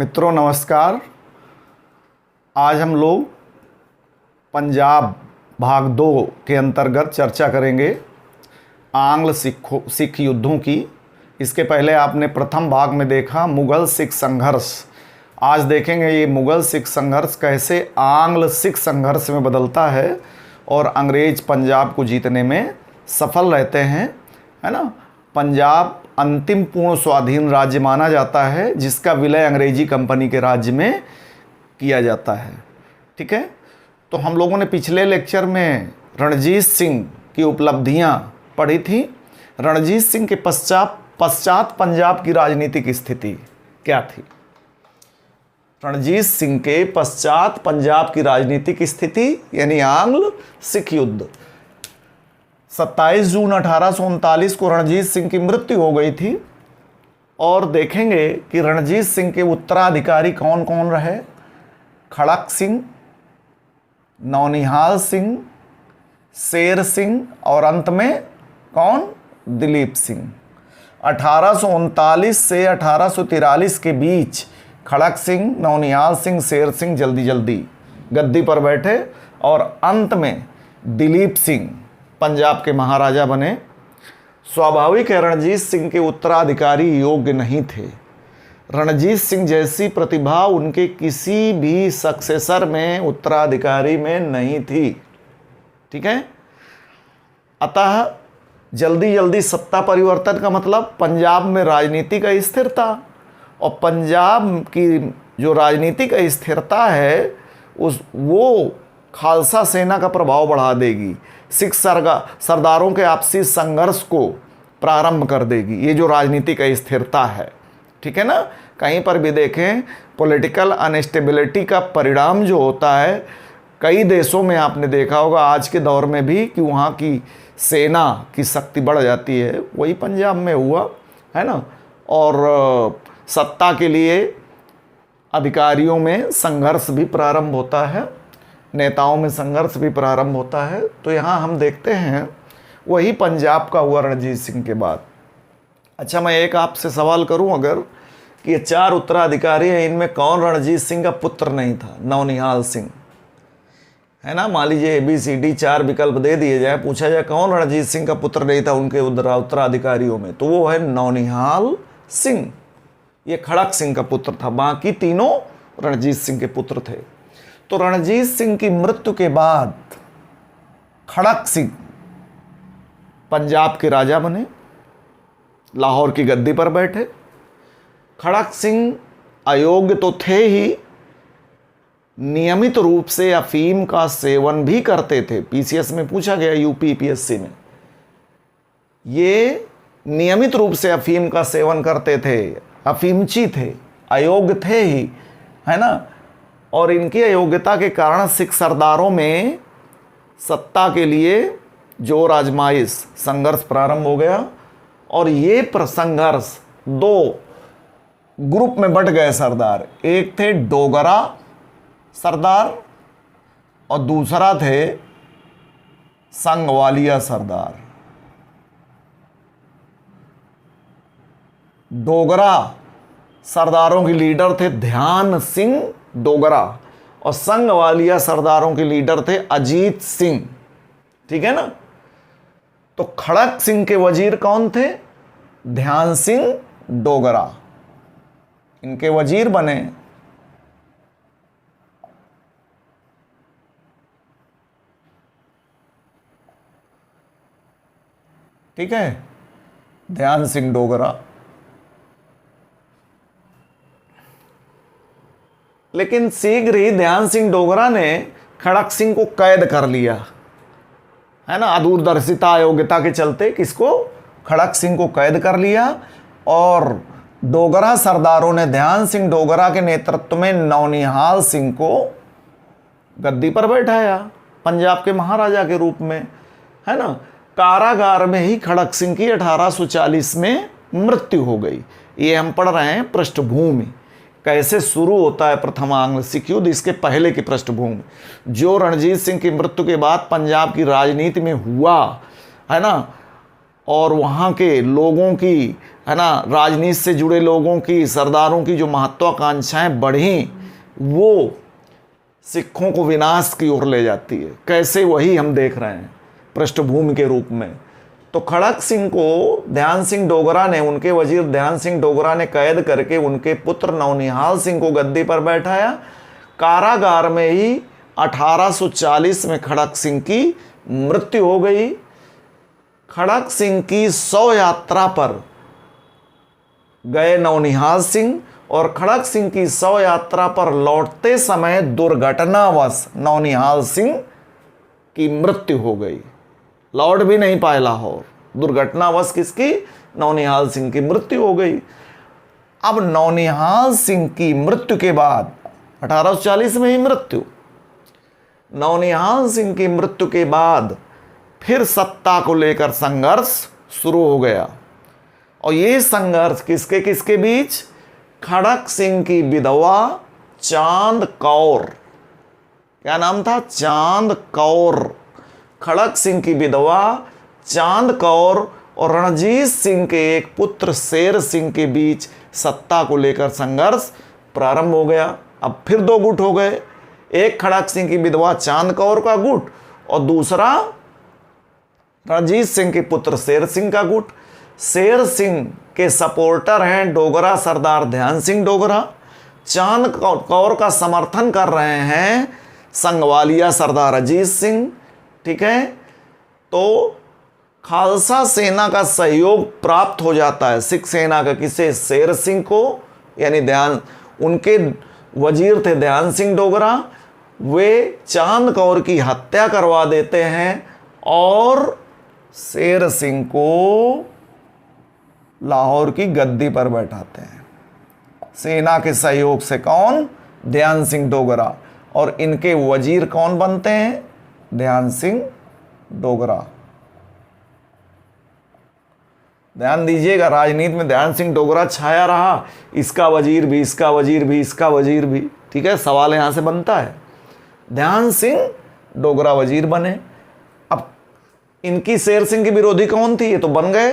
मित्रों नमस्कार। आज हम लोग पंजाब भाग 2 के अंतर्गत चर्चा करेंगे आंग्ल सिख युद्धों की। इसके पहले आपने प्रथम भाग में देखा मुग़ल सिख संघर्ष। आज देखेंगे ये मुग़ल सिख संघर्ष कैसे आंग्ल सिख संघर्ष में बदलता है और अंग्रेज़ पंजाब को जीतने में सफल रहते हैं, है ना। पंजाब अंतिम पूर्ण स्वाधीन राज्य माना जाता है जिसका विलय अंग्रेजी कंपनी के राज्य में किया जाता है। ठीक है, तो हम लोगों ने पिछले लेक्चर में रणजीत सिंह की उपलब्धियां पढ़ी थी। रणजीत सिंह के पश्चात पंजाब की राजनीतिक स्थिति क्या थी? रणजीत सिंह के पश्चात पंजाब की राजनीतिक स्थिति यानी आंग्ल सिख युद्ध। 27 जून 1839 को रणजीत सिंह की मृत्यु हो गई थी और देखेंगे कि रणजीत सिंह के उत्तराधिकारी कौन कौन रहे। खड़क सिंह, नौनिहाल सिंह, शेर सिंह और अंत में कौन? दिलीप सिंह। 1839 से 1843 के बीच खड़क सिंह, नौनिहाल सिंह, शेर सिंह जल्दी जल्दी गद्दी पर बैठे और अंत में दिलीप सिंह पंजाब के महाराजा बने। स्वाभाविक है रणजीत सिंह के उत्तराधिकारी योग्य नहीं थे। रणजीत सिंह जैसी प्रतिभा उनके किसी भी सक्सेसर में, उत्तराधिकारी में नहीं थी। ठीक है, अतः जल्दी जल्दी सत्ता परिवर्तन का मतलब पंजाब में राजनीतिक अस्थिरता, और पंजाब की जो राजनीतिक अस्थिरता है वो खालसा सेना का प्रभाव बढ़ा देगी, सिख सरदारों के आपसी संघर्ष को प्रारंभ कर देगी। ये जो राजनीतिक अस्थिरता है, ठीक है ना। कहीं पर भी देखें पॉलिटिकल अनस्टेबिलिटी का परिणाम जो होता है, कई देशों में आपने देखा होगा आज के दौर में भी कि वहाँ की सेना की शक्ति बढ़ जाती है। वही पंजाब में हुआ, है ना। और सत्ता के लिए अधिकारियों में संघर्ष भी प्रारंभ होता है, नेताओं में संघर्ष भी प्रारंभ होता है। तो यहाँ हम देखते हैं वही पंजाब का हुआ रणजीत सिंह के बाद। अच्छा, मैं एक आपसे सवाल करूं, अगर कि ये 4 उत्तराधिकारी हैं, इनमें कौन रणजीत सिंह का पुत्र नहीं था? नौनिहाल सिंह, है ना। मान लीजिए ABCD 4 विकल्प दे दिए जाए, पूछा जाए कौन रणजीत सिंह का पुत्र नहीं था उनके उत्तराधिकारियों में, तो वो है नौनिहाल सिंह। ये खड़क सिंह का पुत्र था, बाकी तीनों रणजीत सिंह के पुत्र थे। तो रणजीत सिंह की मृत्यु के बाद खड़क सिंह पंजाब के राजा बने, लाहौर की गद्दी पर बैठे। खड़क सिंह अयोग्य तो थे ही, नियमित रूप से अफीम का सेवन भी करते थे। PCS में पूछा गया, UP PSC में। ये नियमित रूप से अफीम का सेवन करते थे, अफीमची थे, अयोग्य थे ही, है ना। और इनकी अयोग्यता के कारण सिख सरदारों में सत्ता के लिए जोर आजमाइश, संघर्ष प्रारंभ हो गया। और ये संघर्ष 2 ग्रुप में बंट गए सरदार। एक थे डोगरा सरदार और दूसरा थे संगवालिया सरदार। डोगरा सरदारों के लीडर थे ध्यान सिंह डोगरा और संगवालिया सरदारों के लीडर थे अजीत सिंह। ठीक है ना। तो खड़क सिंह के वजीर कौन थे? ध्यान सिंह डोगरा, इनके वजीर बने। ठीक है, ध्यान सिंह डोगरा। लेकिन शीघ्र ही ध्यान सिंह डोगरा ने खड़क सिंह को कैद कर लिया, है ना। अदूरदर्शिता, अयोग्यता के चलते किसको? खड़क सिंह को कैद कर लिया। और डोगरा सरदारों ने ध्यान सिंह डोगरा के नेतृत्व में नौनिहाल सिंह को गद्दी पर बैठाया पंजाब के महाराजा के रूप में, है ना। कारागार में ही खड़क सिंह की 1840 में मृत्यु हो गई। ये हम पढ़ रहे हैं पृष्ठभूमि, कैसे शुरू होता है प्रथम आंग्ल सिख युद्ध, इसके पहले की पृष्ठभूमि जो रणजीत सिंह की मृत्यु के बाद पंजाब की राजनीति में हुआ, है ना। और वहाँ के लोगों की, है ना, राजनीति से जुड़े लोगों की, सरदारों की जो महत्वाकांक्षाएं बढ़ी, वो सिखों को विनाश की ओर ले जाती है। कैसे, वही हम देख रहे हैं पृष्ठभूमि के रूप में। तो खड़क सिंह को ध्यान सिंह डोगरा ने, उनके वजीर ध्यान सिंह डोगरा ने कैद करके उनके पुत्र नौनिहाल सिंह को गद्दी पर बैठाया। कारागार में ही 1840 में खड़क सिंह की मृत्यु हो गई। खड़क सिंह की 100 यात्रा पर गए नौनिहाल सिंह, और खड़क सिंह की 100 यात्रा पर लौटते समय दुर्घटनावश नौनिहाल सिंह की मृत्यु हो गई। लौट भी नहीं पाए लाहौर, दुर्घटनावश किसकी? नौनिहाल सिंह की मृत्यु हो गई। अब नौनिहाल सिंह की मृत्यु के बाद 1840 में ही मृत्यु, नौनिहाल सिंह की मृत्यु के बाद फिर सत्ता को लेकर संघर्ष शुरू हो गया। और ये संघर्ष किसके किसके बीच? खड़क सिंह की विधवा चांद कौर, क्या नाम था? चांद कौर। खड़क सिंह की विधवा चांद कौर और रणजीत सिंह के एक पुत्र शेर सिंह के बीच सत्ता को लेकर संघर्ष प्रारंभ हो गया। अब फिर दो गुट हो गए, एक खड़क सिंह की विधवा चांद कौर का गुट और दूसरा रणजीत सिंह के पुत्र शेर सिंह का गुट। शेर सिंह के सपोर्टर हैं डोगरा सरदार ध्यान सिंह डोगरा, चांद कौर का समर्थन कर रहे हैं संगवालिया सरदार अजीत सिंह। ठीक है, तो खालसा सेना का सहयोग प्राप्त हो जाता है सिख सेना का, किसे? शेर सिंह को, यानी ध्यान, उनके वजीर थे ध्यान सिंह डोगरा, वे चांद कौर की हत्या करवा देते हैं और शेर सिंह को लाहौर की गद्दी पर बैठाते हैं सेना के सहयोग से। कौन? ध्यान सिंह डोगरा। और इनके वजीर कौन बनते हैं? ध्यान सिंह डोगरा। ध्यान दीजिएगा, राजनीति में ध्यान सिंह डोगरा छाया रहा, इसका वजीर भी, इसका वजीर भी, इसका वजीर भी। ठीक है, सवाल यहां से बनता है। ध्यान सिंह डोगरा वजीर बने। अब इनकी शेर सिंह की विरोधी कौन थी? ये तो बन गए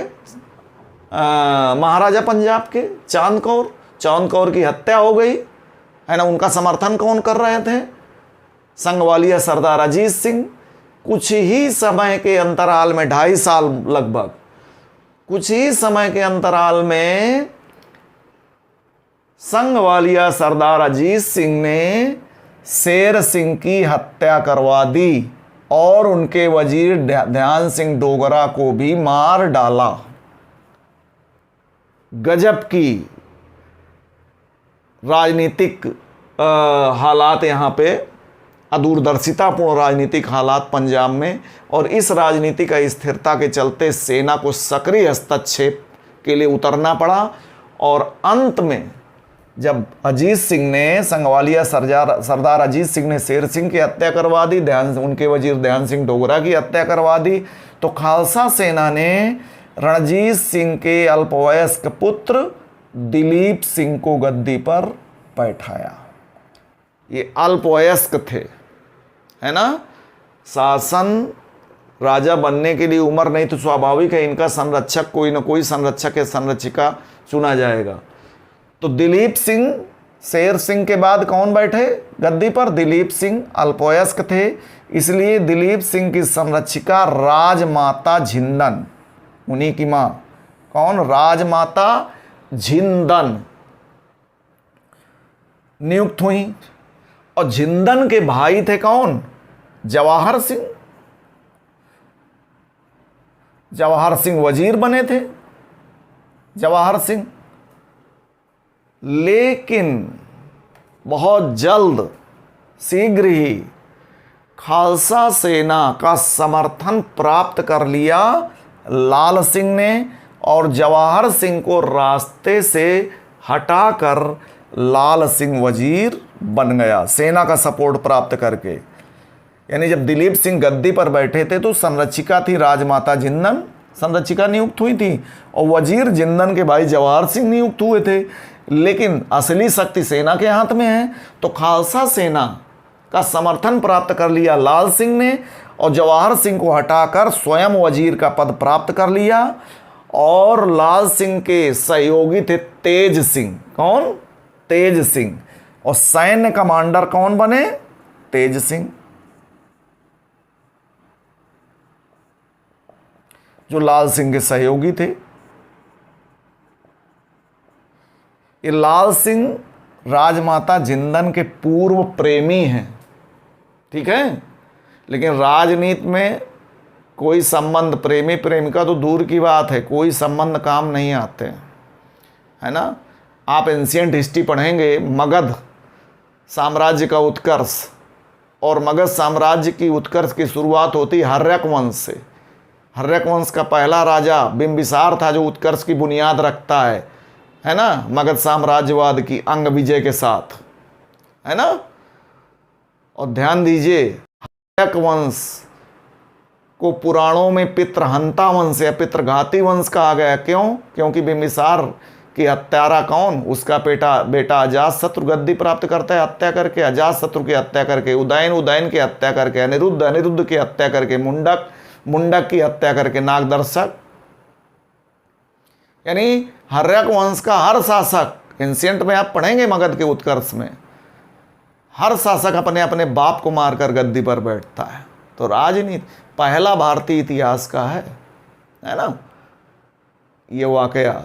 महाराजा पंजाब के चांद कौर। चांद कौर की हत्या हो गई, है ना। उनका समर्थन कौन कर रहे थे? संगवालिया सरदार अजीत सिंह। कुछ ही समय के अंतराल में, 2.5 साल लगभग, कुछ ही समय के अंतराल में संगवालिया सरदार अजीत सिंह ने शेर सिंह की हत्या करवा दी और उनके वजीर ध्यान सिंह डोगरा को भी मार डाला। गजब की राजनीतिक हालात यहाँ पे, अदूरदर्शितापूर्ण राजनीतिक हालात पंजाब में। और इस राजनीतिक अस्थिरता के चलते सेना को सक्रिय हस्तक्षेप के लिए उतरना पड़ा। और अंत में जब अजीत सिंह ने, संगवालिया सरदार अजीत सिंह ने शेर सिंह की हत्या करवा दी, उनके वजीर ध्यान सिंह डोगरा की हत्या करवा दी, तो खालसा सेना ने रणजीत सिंह के अल्पवयस्क पुत्र दिलीप सिंह को गद्दी पर बैठाया। ये अल्पवयस्क थे, है ना। शासन, राजा बनने के लिए उम्र नहीं, तो स्वाभाविक है इनका संरक्षक, कोई ना कोई संरक्षक या संरक्षिका चुना जाएगा। तो दिलीप सिंह, शेर सिंह के बाद कौन बैठे गद्दी पर? दिलीप सिंह अल्पवयस्क थे, इसलिए दिलीप सिंह की संरक्षिका राजमाता झिंदन, उन्हीं की मां, कौन? राजमाता झिंदन नियुक्त हुई। और झिंदन के भाई थे कौन? जवाहर सिंह। जवाहर सिंह वजीर बने थे, जवाहर सिंह। लेकिन बहुत जल्द, शीघ्र ही खालसा सेना का समर्थन प्राप्त कर लिया लाल सिंह ने, और जवाहर सिंह को रास्ते से हटाकर लाल सिंह वजीर बन गया, सेना का सपोर्ट प्राप्त करके। यानी जब दिलीप सिंह गद्दी पर बैठे थे तो संरक्षिका थी राजमाता जिंदन, संरक्षिका नियुक्त हुई थी, और वजीर जिंदन के भाई जवाहर सिंह नियुक्त हुए थे। लेकिन असली शक्ति सेना के हाथ में है। तो खालसा सेना का समर्थन प्राप्त कर लिया लाल सिंह ने, और जवाहर सिंह को हटाकर स्वयं वजीर का पद प्राप्त कर लिया। और लाल सिंह के सहयोगी थे तेज सिंह। कौन? तेज सिंह। और सैन्य कमांडर कौन बने? तेज सिंह, जो लाल सिंह के सहयोगी थे। ये लाल सिंह राजमाता जिंदन के पूर्व प्रेमी हैं, ठीक है। लेकिन राजनीति में कोई संबंध, प्रेमी प्रेमिका तो दूर की बात है, कोई संबंध काम नहीं आते हैं, है ना। आप एंशियंट हिस्ट्री पढ़ेंगे, मगध साम्राज्य का उत्कर्ष, और मगध साम्राज्य की उत्कर्ष की शुरुआत होती हर्यक वंश से। हर्यक वंश का पहला राजा बिंबिसार था, जो उत्कर्ष की बुनियाद रखता है ना, मगध साम्राज्यवाद की अंग विजय के साथ, है ना। और ध्यान दीजिए, हर्यक वंश को पुराणों में पितृहंता वंश या पितृघाती वंश कहा गया। क्यों? क्योंकि बिंबिसार की हत्यारा कौन? उसका बेटा अजातशत्रु गद्दी प्राप्त करता है हत्या करके, अजातशत्रु की हत्या करके, उदयन की हत्या करके, अनिरुद्ध की हत्या करके, मुंडक की हत्या करके, नागदर्शक। यानी हर्यक वंश का हर शासक, एंशियंट में आप पढ़ेंगे मगध के उत्कर्ष में, हर शासक अपने अपने बाप को मारकर गद्दी पर बैठता है। तो राजनीति पहला भारतीय इतिहास का है ना ये वाकया।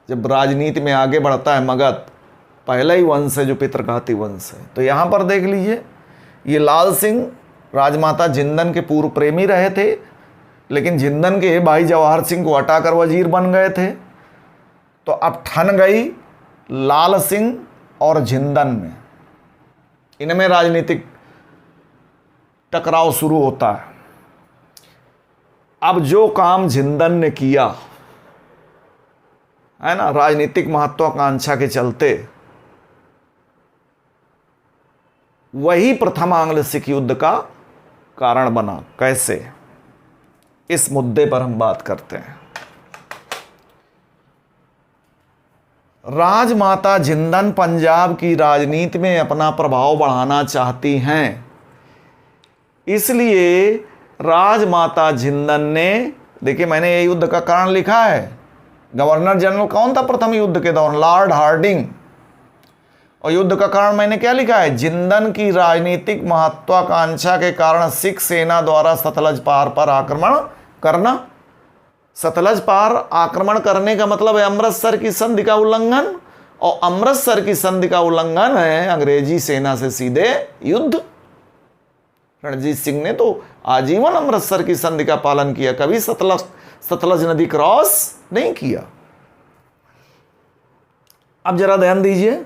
जब राजनीति में आगे बढ़ता है मगध, पहला ही वंश है जो पितृघाती वंश है। तो यहाँ पर देख लीजिए, ये लाल सिंह राजमाता जिंदन के पूर्व प्रेमी रहे थे, लेकिन जिंदन के भाई जवाहर सिंह को हटाकर वजीर बन गए थे। तो अब ठन गई लाल सिंह और जिंदन में, इनमें राजनीतिक टकराव शुरू होता है। अब जो काम जिंदन ने किया है ना, राजनीतिक महत्वाकांक्षा के चलते, वही प्रथम आंग्ल सिख युद्ध का कारण बना। कैसे? इस मुद्दे पर हम बात करते हैं। राजमाता जिंदन पंजाब की राजनीति में अपना प्रभाव बढ़ाना चाहती हैं, इसलिए राजमाता जिंदन ने, देखिए मैंने ये युद्ध का कारण लिखा है। गवर्नर जनरल कौन था प्रथम युद्ध के दौरान? Lord Hardinge. और युद्ध का कारण मैंने क्या लिखा है? जिंदन की राजनीतिक महत्वाकांक्षा के कारण सिख सेना द्वारा सतलज पार पर आक्रमण करना। सतलज पार आक्रमण करने का मतलब है अमृतसर की संधि का उल्लंघन, और अमृतसर की संधि का उल्लंघन है अंग्रेजी सेना से सीधे युद्ध। रणजीत सिंह ने तो आजीवन अमृतसर की संधि का पालन किया, कभी सतलज नदी क्रॉस नहीं किया। अब जरा ध्यान दीजिए,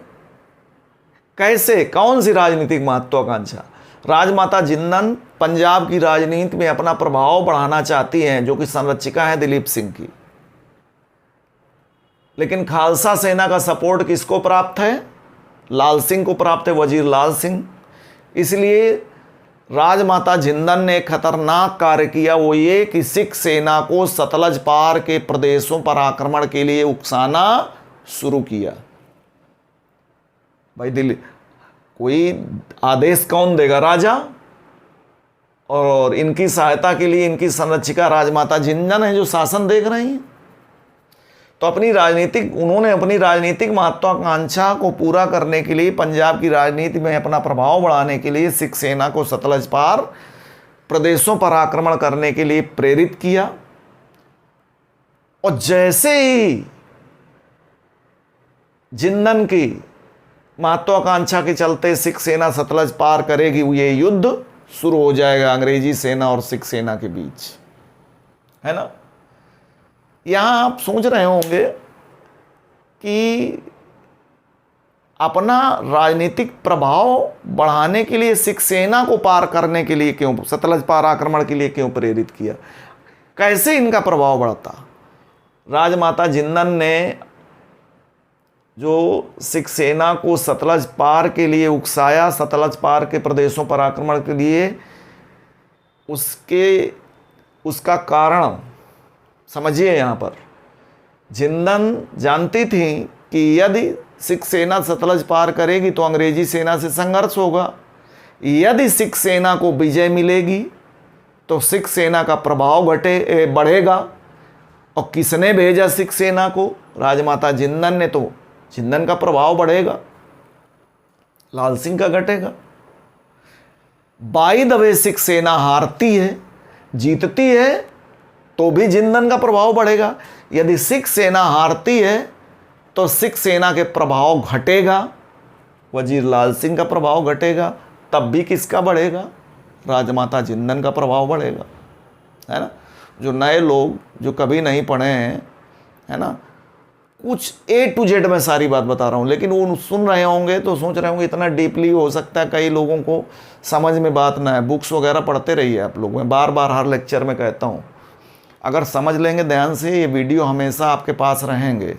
कैसे, कौन सी राजनीतिक महत्वाकांक्षा? राजमाता जिंदन पंजाब की राजनीति में अपना प्रभाव बढ़ाना चाहती हैं, जो कि संरक्षिका है दिलीप सिंह की। लेकिन खालसा सेना का सपोर्ट किसको प्राप्त है? लाल सिंह को प्राप्त है, वजीर लाल सिंह। इसलिए राजमाता जिंदन ने एक खतरनाक कार्य किया, वो ये कि सिख सेना को सतलज पार के प्रदेशों पर आक्रमण के लिए उकसाना शुरू किया। भाई दिल्ली कोई आदेश कौन देगा? राजा। और इनकी सहायता के लिए इनकी संरक्षिका राजमाता जिंदन है जो शासन देख रही हैं। तो उन्होंने अपनी राजनीतिक महत्वाकांक्षा को पूरा करने के लिए, पंजाब की राजनीति में अपना प्रभाव बढ़ाने के लिए सिख सेना को सतलज पार प्रदेशों पर आक्रमण करने के लिए प्रेरित किया। और जैसे ही जिंदन की महत्वाकांक्षा के चलते सिख सेना सतलज पार करेगी, ये युद्ध शुरू हो जाएगा अंग्रेजी सेना और सिख सेना के बीच, है ना। यहां आप सोच रहे होंगे कि अपना राजनीतिक प्रभाव बढ़ाने के लिए सिख सेना को पार करने के लिए क्यों, सतलज पार आक्रमण के लिए क्यों प्रेरित किया? कैसे इनका प्रभाव बढ़ता? राजमाता जिंदन ने जो सिख सेना को सतलज पार के लिए उकसाया, सतलज पार के प्रदेशों पर आक्रमण के लिए, उसका कारण समझिए। यहाँ पर जिंदन जानती थी कि यदि सिख सेना सतलज पार करेगी तो अंग्रेजी सेना से संघर्ष होगा। यदि सिख सेना को विजय मिलेगी तो सिख सेना का प्रभाव बढ़ेगा। और किसने भेजा सिख सेना को? राजमाता जिंदन ने। तो जिंदन का प्रभाव बढ़ेगा, लाल सिंह का घटेगा। बाय द वे सिख सेना हारती है, जीतती है तो भी जिंदन का प्रभाव बढ़ेगा। यदि सिख सेना हारती है तो सिख सेना के प्रभाव घटेगा, वजीर लाल सिंह का प्रभाव घटेगा। तब भी किसका बढ़ेगा? राजमाता जिंदन का प्रभाव बढ़ेगा, है ना। जो नए लोग जो कभी नहीं पढ़े हैं, है ना, कुछ A to Z मैं सारी बात बता रहा हूँ, लेकिन वो सुन रहे होंगे तो सोच रहे होंगे इतना डीपली हो सकता है कई लोगों को समझ में बात ना है। बुक्स वगैरह पढ़ते रहिए आप लोग, मैं बार बार हर लेक्चर में कहता हूँ। अगर समझ लेंगे ध्यान से, ये वीडियो हमेशा आपके पास रहेंगे।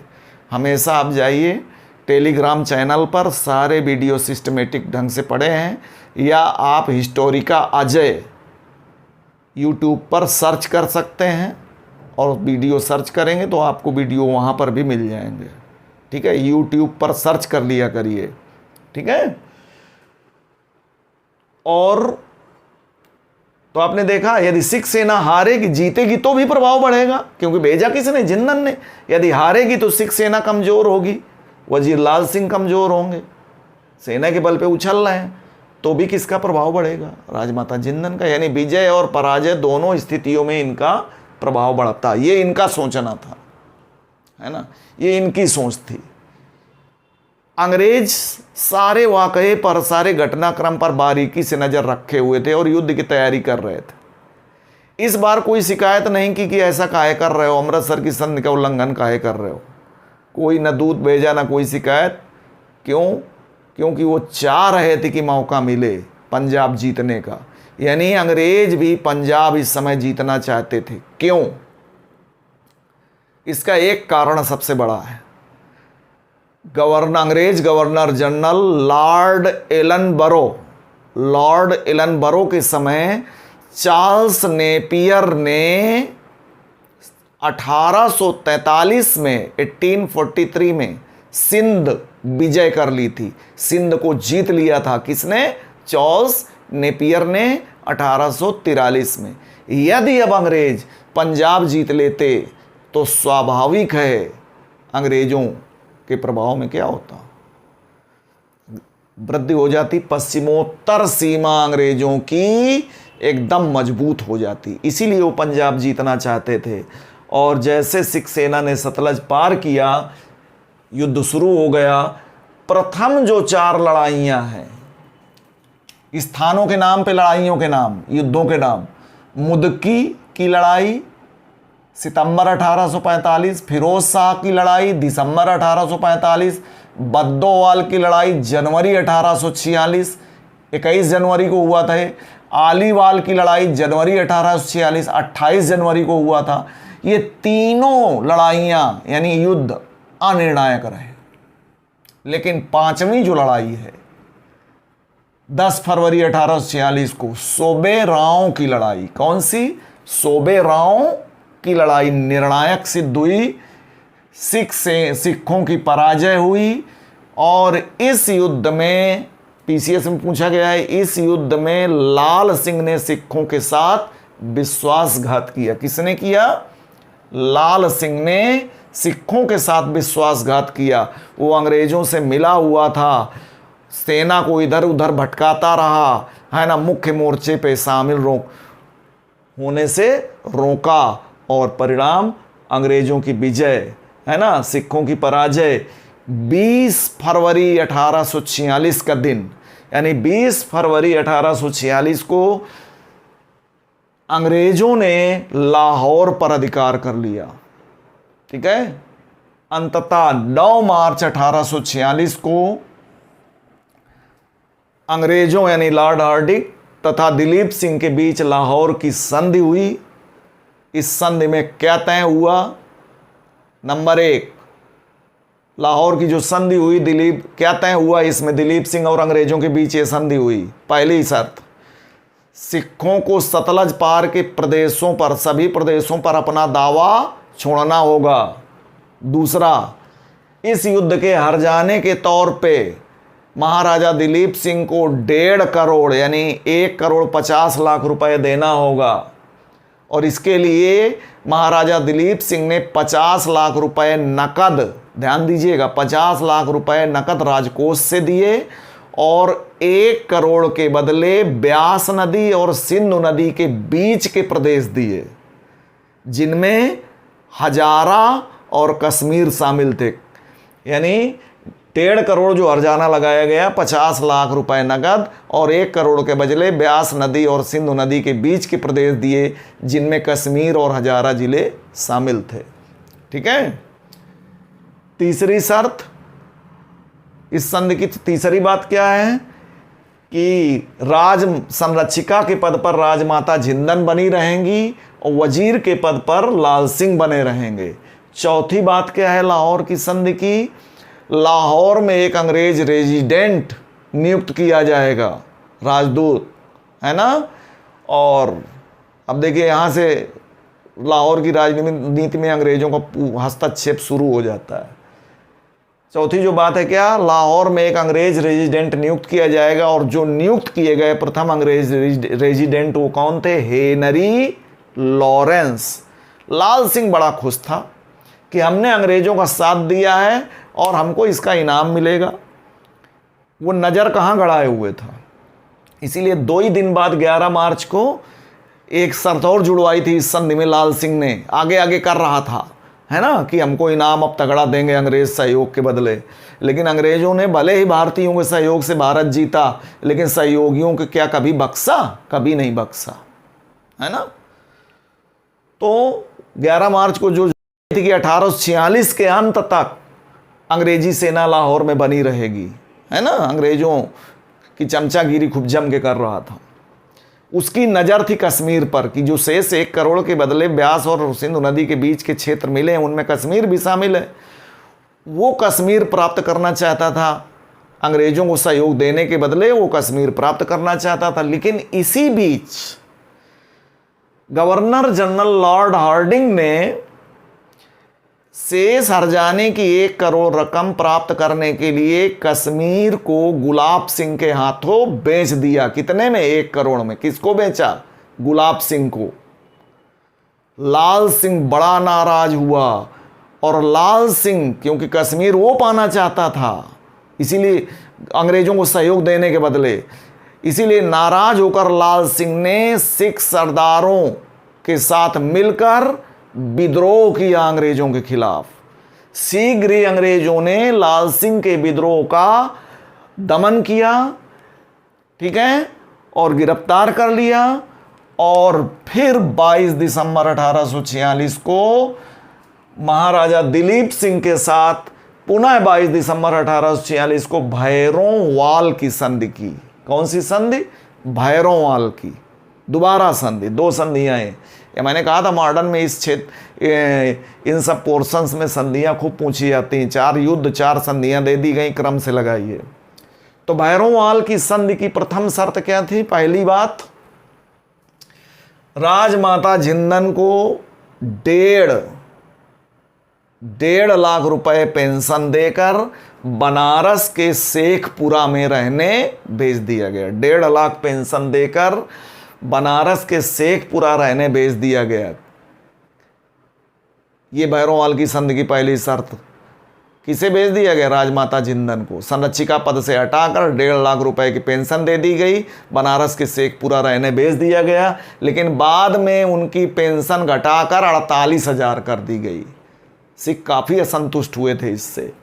हमेशा आप जाइए टेलीग्राम चैनल पर, सारे वीडियो सिस्टमेटिक ढंग से पढ़े हैं, या आप हिस्टोरिका अजय यूट्यूब पर सर्च कर सकते हैं और वीडियो सर्च करेंगे तो आपको वीडियो वहाँ पर भी मिल जाएंगे। ठीक है, यूट्यूब पर सर्च कर लिया करिए। ठीक है। और तो आपने देखा, यदि सिख सेना हारेगी, जीतेगी तो भी प्रभाव बढ़ेगा, क्योंकि भेजा किसने? जिंदन ने। यदि हारेगी तो सिख सेना कमज़ोर होगी, वजीर लाल सिंह कमज़ोर होंगे, सेना के बल पे उछल रहे हैं, तो भी किसका प्रभाव बढ़ेगा? राजमाता जिंदन का। यानी विजय और पराजय दोनों स्थितियों में इनका प्रभाव बढ़ता। ये इनका सोचना था, है ना, ये इनकी सोच थी। अंग्रेज सारे वाकये पर, सारे घटनाक्रम पर बारीकी से नज़र रखे हुए थे और युद्ध की तैयारी कर रहे थे। इस बार कोई शिकायत नहीं की कि ऐसा काहे कर रहे हो, अमृतसर की संधि का उल्लंघन काहे कर रहे हो। कोई न दूत भेजा न कोई शिकायत। क्यों? क्योंकि वो चाह रहे थे कि मौका मिले पंजाब जीतने का। यानी अंग्रेज भी पंजाब इस समय जीतना चाहते थे। क्यों? इसका एक कारण सबसे बड़ा है। अंग्रेज गवर्नर जनरल लॉर्ड एलनबरो के समय चार्ल्स नेपियर ने 1843 में 1843 में सिंध विजय कर ली थी। सिंध को जीत लिया था। किसने? चार्ल्स नेपियर ने 1843 में। यदि अब अंग्रेज पंजाब जीत लेते तो स्वाभाविक है अंग्रेजों के प्रभाव में क्या होता? वृद्धि हो जाती। पश्चिमोत्तर सीमा अंग्रेजों की एकदम मजबूत हो जाती। इसीलिए वो पंजाब जीतना चाहते थे। और जैसे सिख सेना ने सतलज पार किया, युद्ध शुरू हो गया। प्रथम जो 4 लड़ाइयाँ हैं, स्थानों के नाम पे लड़ाइयों के नाम, युद्धों के नाम। मुदकी की लड़ाई सितंबर 1845, फिरोज शाह की लड़ाई दिसंबर 1845, बद्दोवाल की लड़ाई जनवरी 1846, 21 जनवरी को हुआ था। आलीवाल की लड़ाई जनवरी 1846, 28 जनवरी को हुआ था। ये तीनों लड़ाइयाँ यानी युद्ध अनिर्णायक रहे। लेकिन 5वीं जो लड़ाई है 10 फरवरी 1846 को, सोबेराव की लड़ाई। कौन सी? सोबेराव की लड़ाई निर्णायक सिद्ध हुई। सिखों की पराजय हुई। और इस युद्ध में पीसीएस में पूछा गया है, इस युद्ध में लाल सिंह ने सिखों के साथ विश्वासघात किया। किसने किया? लाल सिंह ने सिखों के साथ विश्वासघात किया। वो अंग्रेजों से मिला हुआ था, सेना को इधर उधर भटकाता रहा, है ना, मुख्य मोर्चे पे शामिल होने से रोका। और परिणाम अंग्रेजों की विजय, है ना, सिखों की पराजय। 20 फरवरी 1846 का दिन, यानी 20 फरवरी 1846 को अंग्रेजों ने लाहौर पर अधिकार कर लिया। ठीक है। अंततः 9 मार्च 1846 को अंग्रेजों यानी लॉर्ड हार्डिंग तथा दिलीप सिंह के बीच लाहौर की संधि हुई। इस संधि में क्या तय हुआ? नंबर 1, लाहौर की जो संधि हुई, क्या तय हुआ इसमें? दिलीप सिंह और अंग्रेजों के बीच ये संधि हुई। पहली शर्त, सिखों को सतलज पार के प्रदेशों पर, सभी प्रदेशों पर अपना दावा छोड़ना होगा। दूसरा, इस युद्ध के हार जाने के तौर पे महाराजा दिलीप सिंह को 1.5 करोड़ यानी 1,50,00,000 रुपए देना होगा। और इसके लिए महाराजा दिलीप सिंह ने 50 लाख रुपए नकद, ध्यान दीजिएगा, 50 लाख रुपए नकद राजकोष से दिए और 1 करोड़ के बदले ब्यास नदी और सिंधु नदी के बीच के प्रदेश दिए, जिनमें हजारा और कश्मीर शामिल थे। यानी 1.5 करोड़ जो हर्जाना लगाया गया, 50 लाख रुपए नगद और 1 करोड़ के बदले ब्यास नदी और सिंधु नदी के बीच के प्रदेश दिए, जिनमें कश्मीर और हजारा जिले शामिल थे। ठीक है। तीसरी शर्त, इस संधि की तीसरी बात क्या है कि राज संरक्षिका के पद पर राजमाता जिंदन बनी रहेंगी और वजीर के पद पर लाल सिंह बने रहेंगे। चौथी बात क्या है लाहौर की संधि की, लाहौर में एक अंग्रेज रेजिडेंट नियुक्त किया जाएगा, राजदूत, है ना। और अब देखिए यहाँ से लाहौर की राजनीति में अंग्रेजों का हस्तक्षेप शुरू हो जाता है। चौथी जो बात है क्या, लाहौर में एक अंग्रेज रेजिडेंट नियुक्त किया जाएगा और जो नियुक्त किए गए प्रथम अंग्रेज रेजिडेंट वो कौन थे, हेनरी लॉरेंस। लाल सिंह बड़ा खुश था कि हमने अंग्रेजों का साथ दिया है और हमको इसका इनाम मिलेगा। वो नज़र कहाँ गड़ाए हुए था, इसीलिए 2 ही दिन बाद 11 मार्च को एक शर्त और जुड़वाई थी इस संधि में। लाल सिंह ने आगे आगे कर रहा था, है ना, कि हमको इनाम अब तगड़ा देंगे अंग्रेज सहयोग के बदले। लेकिन अंग्रेजों ने भले ही भारतीयों के सहयोग से भारत जीता, लेकिन सहयोगियों के क्या कभी बख्शा, कभी नहीं बख्शा, है ना। तो 11 मार्च को जो थी कि 1846 के अंत तक अंग्रेजी सेना लाहौर में बनी रहेगी, है ना। अंग्रेजों की चमचागिरी खूब जम के कर रहा था। उसकी नज़र थी कश्मीर पर कि जो शेष 1 करोड़ के बदले ब्यास और सिंधु नदी के बीच के क्षेत्र मिले हैं, उनमें कश्मीर भी शामिल है। वो कश्मीर प्राप्त करना चाहता था, अंग्रेजों को सहयोग देने के बदले वो कश्मीर प्राप्त करना चाहता था। लेकिन इसी बीच गवर्नर जनरल लॉर्ड हार्डिंग ने शेष हर्जाने की 1 करोड़ रकम प्राप्त करने के लिए कश्मीर को गुलाब सिंह के हाथों बेच दिया। कितने में, 1 करोड़ में। किसको बेचा, गुलाब सिंह को। लाल सिंह बड़ा नाराज हुआ और लाल सिंह, क्योंकि कश्मीर वो पाना चाहता था, इसीलिए अंग्रेजों को सहयोग देने के बदले, इसीलिए नाराज होकर लाल सिंह ने सिख सरदारों के साथ मिलकर विद्रोह किया अंग्रेजों के खिलाफ। शीघ्र ही अंग्रेजों ने लाल सिंह के विद्रोह का दमन किया, ठीक है, और गिरफ्तार कर लिया। और फिर 22 दिसंबर 1846 को महाराजा दिलीप सिंह के साथ पुनः 22 दिसंबर 1846 को भैरोंवाल की संधि की। कौन सी संधि, भैरोंवाल की। दोबारा संधि, 2 संधियाँ हैं। ये मैंने कहा था मॉडर्न में इस क्षेत्र इन सब पोर्शंस में संधियाँ खूब पूछी जाती हैं। 4 युद्ध 4 संधियाँ दे दी गई, क्रम से लगाइए। तो भैरोंवाल की संधि की प्रथम शर्त क्या थी, पहली बात, राजमाता जिंदन को 1.5 लाख रुपए पेंशन देकर बनारस के शेखपुरा में रहने भेज दिया गया। 1.5 लाख पेंशन देकर बनारस के शेखपुरा रहने भेज दिया गया। ये भैरोंवाल की संधि की पहली शर्त। किसे भेज दिया गया, राजमाता जिंदन को। संरक्षिका पद से हटाकर 1.5 लाख रुपए की पेंशन दे दी गई, बनारस के शेखपुरा रहने भेज दिया गया। लेकिन बाद में उनकी पेंशन घटाकर 48,000 कर दी गई। सिख काफ़ी असंतुष्ट हुए थे इससे।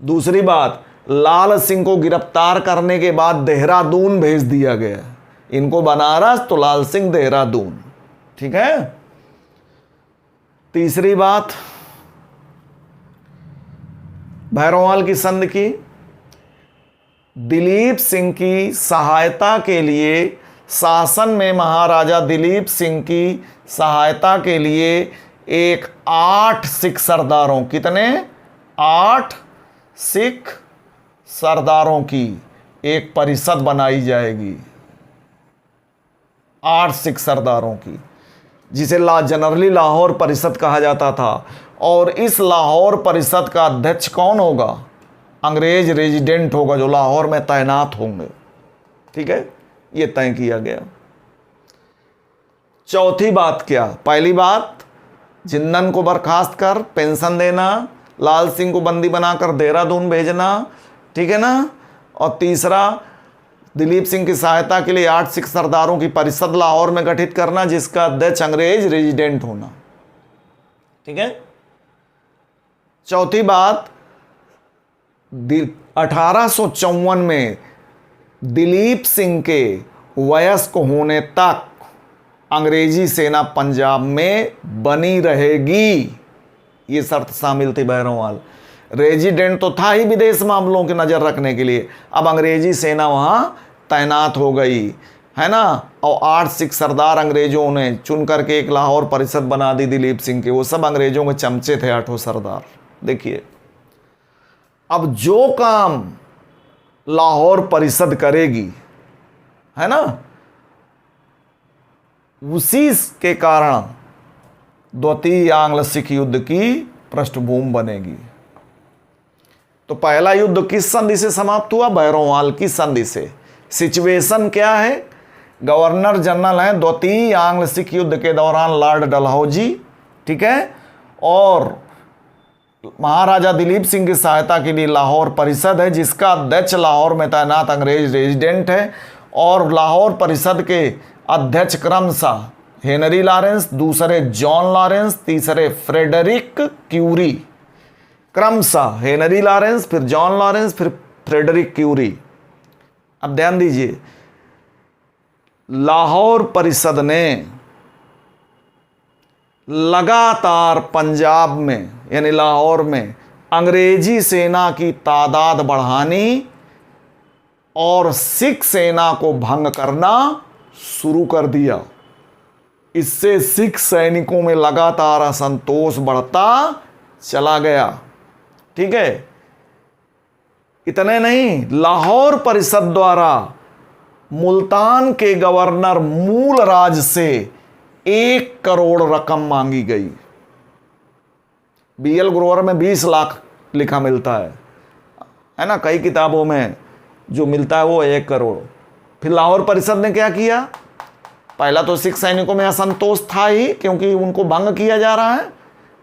दूसरी बात, लाल सिंह को गिरफ्तार करने के बाद देहरादून भेज दिया गया। इनको बनारस तो लाल सिंह देहरादून, ठीक है। तीसरी बात, भैरोंवाल की संधि की, दिलीप सिंह की सहायता के लिए शासन में महाराजा दिलीप सिंह की सहायता के लिए एक 8 सिख सरदारों, कितने, 8 सिख सरदारों की एक परिषद बनाई जाएगी। 8 सिख सरदारों की, जिसे जनरली लाहौर परिषद कहा जाता था। और इस लाहौर परिषद का अध्यक्ष कौन होगा, अंग्रेज रेजिडेंट होगा जो लाहौर में तैनात होंगे। ठीक है, ये तय किया गया। चौथी बात क्या? पहली बात, जिंदन को बर्खास्त कर पेंशन देना, लाल सिंह को बंदी बनाकर देहरादून भेजना, ठीक है ना। और तीसरा, दिलीप सिंह की सहायता के लिए 8 सिख सरदारों की परिषद लाहौर में गठित करना, जिसका अध्यक्ष अंग्रेज रेजिडेंट होना। ठीक है। चौथी बात, 1854 में दिलीप सिंह के वयस्क होने तक अंग्रेजी सेना पंजाब में बनी रहेगी, ये शर्त शामिल थी बहरोवाल। रेजिडेंट तो था ही विदेश मामलों की नज़र रखने के लिए, अब अंग्रेजी सेना वहाँ तैनात हो गई, है ना। और 8 सिख सरदार अंग्रेजों ने चुन करके एक लाहौर परिषद बना दी दिलीप सिंह के, वो सब अंग्रेजों के चमचे थे 8 सरदार। देखिए, अब जो काम लाहौर परिषद करेगी, है ना, उसी के कारण द्वितीय आंग्ल सिख युद्ध की पृष्ठभूमि बनेगी। तो पहला युद्ध किस संधि से समाप्त हुआ? बहरोवाल की संधि से। सिचुएशन क्या है? गवर्नर जनरल हैं द्वितीय आंग्ल सिख युद्ध के दौरान लॉर्ड डलहौजी, ठीक है, और महाराजा दिलीप सिंह की सहायता के लिए लाहौर परिषद है, जिसका अध्यक्ष लाहौर में तैनात अंग्रेज रेजिडेंट है। और लाहौर परिषद के अध्यक्ष क्रमशः हेनरी लॉरेंस, दूसरे जॉन लॉरेंस, तीसरे फ्रेडरिक क्यूरी। क्रमशः हेनरी लॉरेंस, फिर जॉन लॉरेंस, फिर फ्रेडरिक क्यूरी। अब ध्यान दीजिए, लाहौर परिषद ने लगातार पंजाब में यानी लाहौर में अंग्रेजी सेना की तादाद बढ़ानी और सिख सेना को भंग करना शुरू कर दिया। इससे सिख सैनिकों में लगातार असंतोष बढ़ता चला गया। ठीक है, इतने नहीं, लाहौर परिषद द्वारा मुल्तान के गवर्नर मूल राज से 1 करोड़ रकम मांगी गई। बीएल ग्रोवर में 20 लाख लिखा मिलता है ना, कई किताबों में जो मिलता है वो 1 करोड़। फिर लाहौर परिषद ने क्या किया? पहला तो सिख सैनिकों में असंतोष था ही, क्योंकि उनको भंग किया जा रहा है,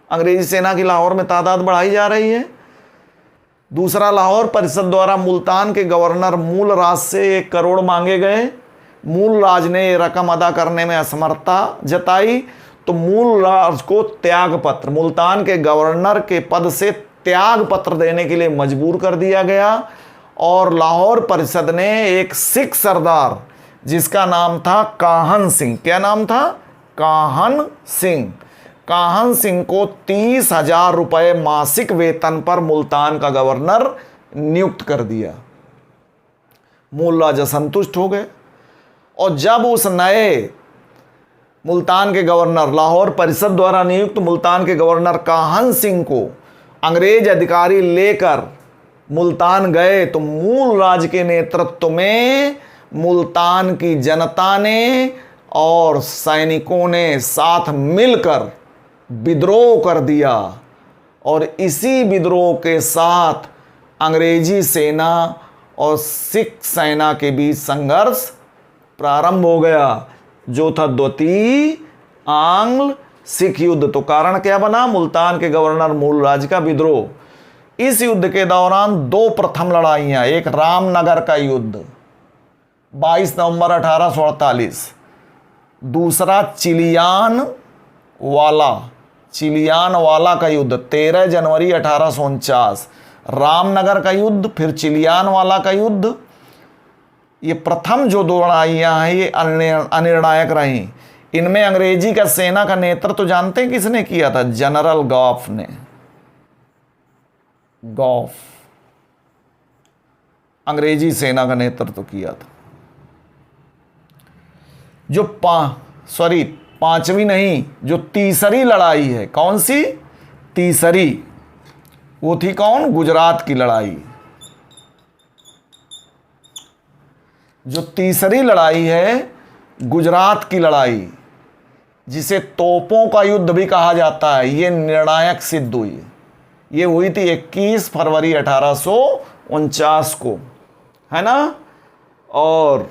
अंग्रेजी सेना की लाहौर में तादाद बढ़ाई जा रही है। दूसरा, लाहौर परिषद द्वारा मुल्तान के गवर्नर मूल राज से 1 करोड़ मांगे गए। मूल राज ने ये रकम अदा करने में असमर्थता जताई, तो मूल राज को त्याग पत्र, मुल्तान के गवर्नर के पद से त्याग पत्र देने के लिए मजबूर कर दिया गया। और लाहौर परिषद ने एक सिख सरदार जिसका नाम था काहन सिंह, क्या नाम था? काहन सिंह। काहन सिंह को 30,000 रुपये मासिक वेतन पर मुल्तान का गवर्नर नियुक्त कर दिया। मूल राज असंतुष्ट हो गए, और जब उस नए मुल्तान के गवर्नर, लाहौर परिषद द्वारा नियुक्त मुल्तान के गवर्नर काहन सिंह को अंग्रेज अधिकारी लेकर मुल्तान गए, तो मूल राज के नेतृत्व में मुल्तान की जनता ने और सैनिकों ने साथ मिलकर विद्रोह कर दिया। और इसी विद्रोह के साथ अंग्रेजी सेना और सिख सेना के बीच संघर्ष प्रारंभ हो गया, जो था द्वितीय आंग्ल सिख युद्ध। तो कारण क्या बना? मुल्तान के गवर्नर मूल राज का विद्रोह। इस युद्ध के दौरान 2 प्रथम लड़ाइयां, एक रामनगर का युद्ध 22 नवंबर 1848, दूसरा चिलियान वाला का युद्ध 13 जनवरी 1849। रामनगर का युद्ध, फिर चिलियान वाला का युद्ध, ये प्रथम जो 2 लड़ाइयाँ हैं ये अनिर्णायक रहीं। इनमें अंग्रेजी का सेना का नेतृत्व तो जानते हैं किसने किया था? जनरल गॉफ ने। गॉफ अंग्रेजी सेना का नेतृत्व किया था। जो पांचवी नहीं, जो तीसरी लड़ाई है, कौन सी? तीसरी, वो थी कौन? गुजरात की लड़ाई। जो तीसरी लड़ाई है गुजरात की लड़ाई, जिसे तोपों का युद्ध भी कहा जाता है, ये निर्णायक सिद्ध हुई। ये हुई थी 21 फरवरी 1849 को, है ना। और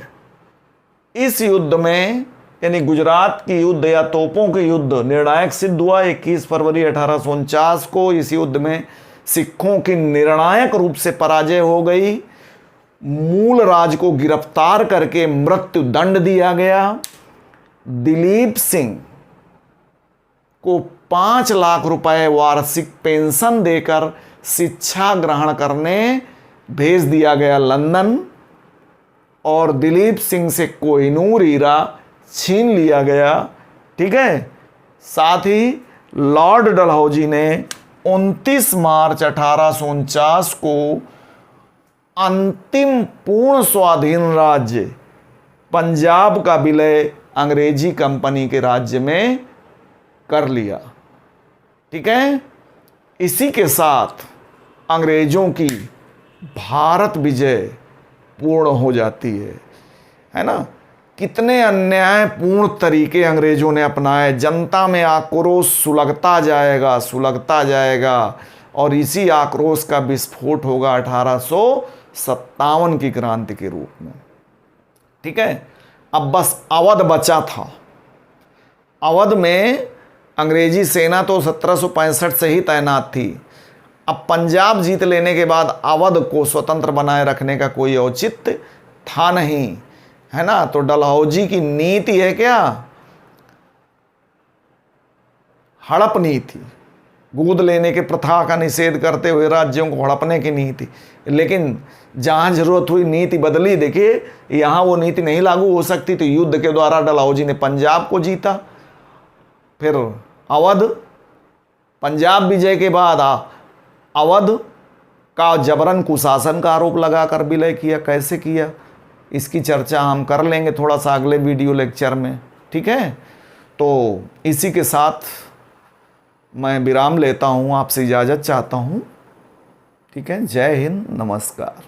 इस युद्ध में यानी गुजरात की युद्ध या तोपों के युद्ध निर्णायक सिद्ध हुआ 21 फरवरी 1849 को। इस युद्ध में सिखों की निर्णायक रूप से पराजय हो गई। मूल राज को गिरफ्तार करके मृत्यु दंड दिया गया। दिलीप सिंह को 5 लाख रुपए वार्षिक पेंशन देकर शिक्षा ग्रहण करने भेज दिया गया लंदन। और दिलीप सिंह से कोहिनूर हीरा छीन लिया गया, ठीक है। साथ ही लॉर्ड डलहौजी ने 29 मार्च 1849 को अंतिम पूर्ण स्वाधीन राज्य पंजाब का विलय अंग्रेजी कंपनी के राज्य में कर लिया, ठीक है। इसी के साथ अंग्रेजों की भारत विजय पूर्ण हो जाती है ना। कितने अन्यायपूर्ण तरीके अंग्रेजों ने अपनाए। जनता में आक्रोश सुलगता जाएगा और इसी आक्रोश का विस्फोट होगा 1857 की क्रांति के रूप में, ठीक है। अब बस अवध बचा था। अवध में अंग्रेजी सेना तो 1765 से ही तैनात थी। अब पंजाब जीत लेने के बाद अवध को स्वतंत्र बनाए रखने का कोई औचित्य था नहीं, है ना। तो डलहौजी की नीति है क्या, हड़प नीति, गोद लेने के प्रथा का निषेध करते हुए राज्यों को हड़पने की नीति। लेकिन जहां जरूरत हुई नीति बदली। देखिए यहां वो नीति नहीं लागू हो सकती, तो युद्ध के द्वारा डलहौजी ने पंजाब को जीता। फिर अवध, पंजाब विजय के बाद अवध का जबरन कुशासन का आरोप लगाकर विलय किया। कैसे किया इसकी चर्चा हम कर लेंगे थोड़ा सा अगले वीडियो लेक्चर में, ठीक है। तो इसी के साथ मैं विराम लेता हूँ, आपसे इजाज़त चाहता हूँ, ठीक है। जय हिंद, नमस्कार।